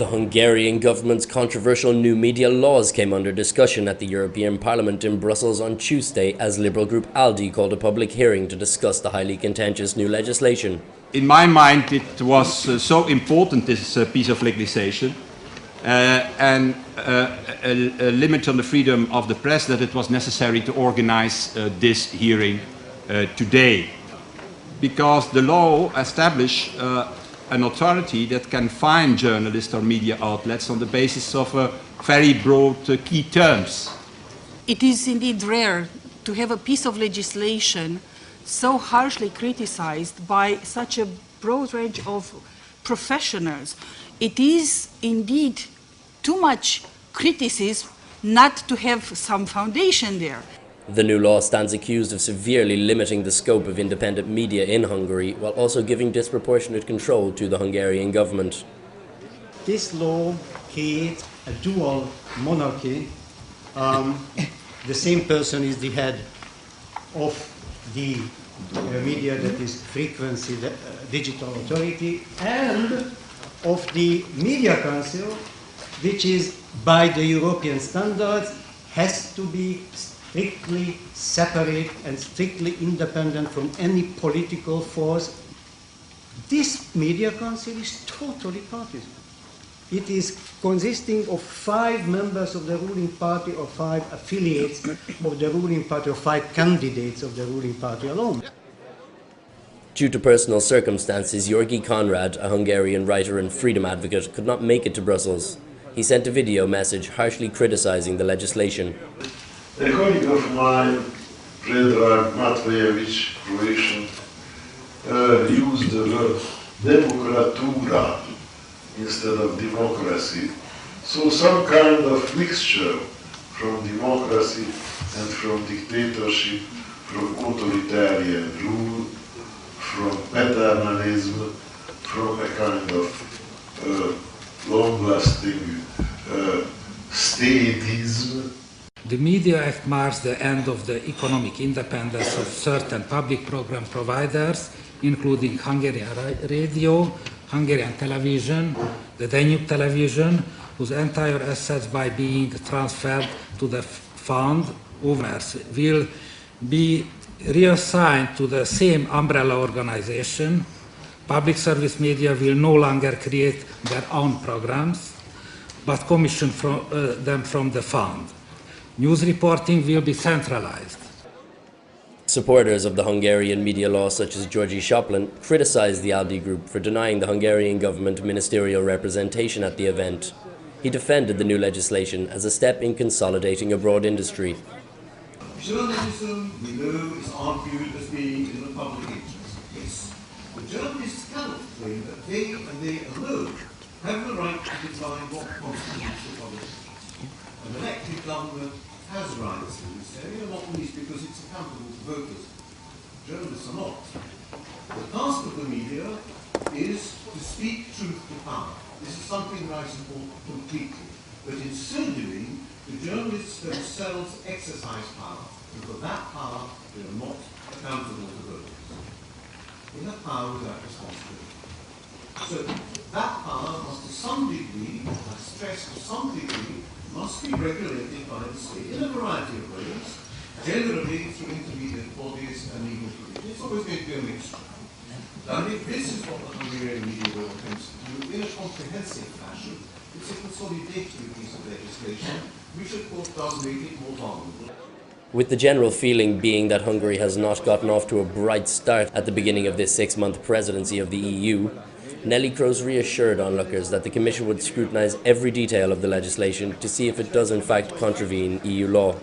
The Hungarian government's controversial new media laws came under discussion at the European Parliament in Brussels on Tuesday as Liberal group ALDE called a public hearing to discuss the highly contentious new legislation. In my mind, it was so important, this piece of legislation, and a limit on the freedom of the press, that it was necessary to organize this hearing today. Because the law establishes an authority that can fine journalists or media outlets on the basis of very broad key terms. It is indeed rare to have a piece of legislation so harshly criticized by such a broad range of professionals. It is indeed too much criticism not to have some foundation there. The new law stands accused of severely limiting the scope of independent media in Hungary, while also giving disproportionate control to the Hungarian government. This law creates a dual monarchy. The same person is the head of the media, that is Frequency Digital Authority, and of the Media Council, which is, by the European standards, has to be strictly separate and strictly independent from any political force. This Media Council is totally partisan. It is consisting of 5 members of the ruling party or 5 affiliates of the ruling party or 5 candidates of the ruling party alone. Due to personal circumstances, Georgi Konrad, a Hungarian writer and freedom advocate, could not make it to Brussels. He sent a video message harshly criticizing the legislation. A colleague of mine, Predrag Matveyevich, Croatian, used the word democratura instead of democracy. So some kind of mixture from democracy and from dictatorship, from authoritarian rule, from paternalism, from a kind of long-lasting statism. The Media Act marks the end of the economic independence of certain public program providers, including Hungarian radio, Hungarian television, the Danube television, whose entire assets, by being transferred to the fund, owners will be reassigned to the same umbrella organization. Public service media will no longer create their own programs, but commission them from the fund. News reporting will be centralized. Supporters of the Hungarian media law, such as Georgi Shoplin, criticized the ALDE group for denying the Hungarian government ministerial representation at the event. He defended the new legislation as a step in consolidating a broad industry. Journalism, we know, is argued as being in the public interest. Yes. But journalists cannot claim that they and they alone have the right to define what constitutes the public interest. An elected government has rights in this area, not least because it's accountable to voters. Journalists are not. The task of the media is to speak truth to power. This is something that I support completely. But in so doing, the journalists themselves exercise power, and for that power they are not accountable to voters. They have power without responsibility. So that power must to some degree, I stress to some degree, must be regulated by the state in a variety of ways, generally through intermediate bodies and legal provisions. It's always going to be a mixture. And if this is what the Hungarian media law attempts to do in a comprehensive fashion, it's a consolidatory piece of legislation, which of course does make it more vulnerable. With the general feeling being that Hungary has not gotten off to a bright start at the beginning of this 6-month presidency of the EU, Nelly Kroes reassured onlookers that the Commission would scrutinise every detail of the legislation to see if it does in fact contravene EU law.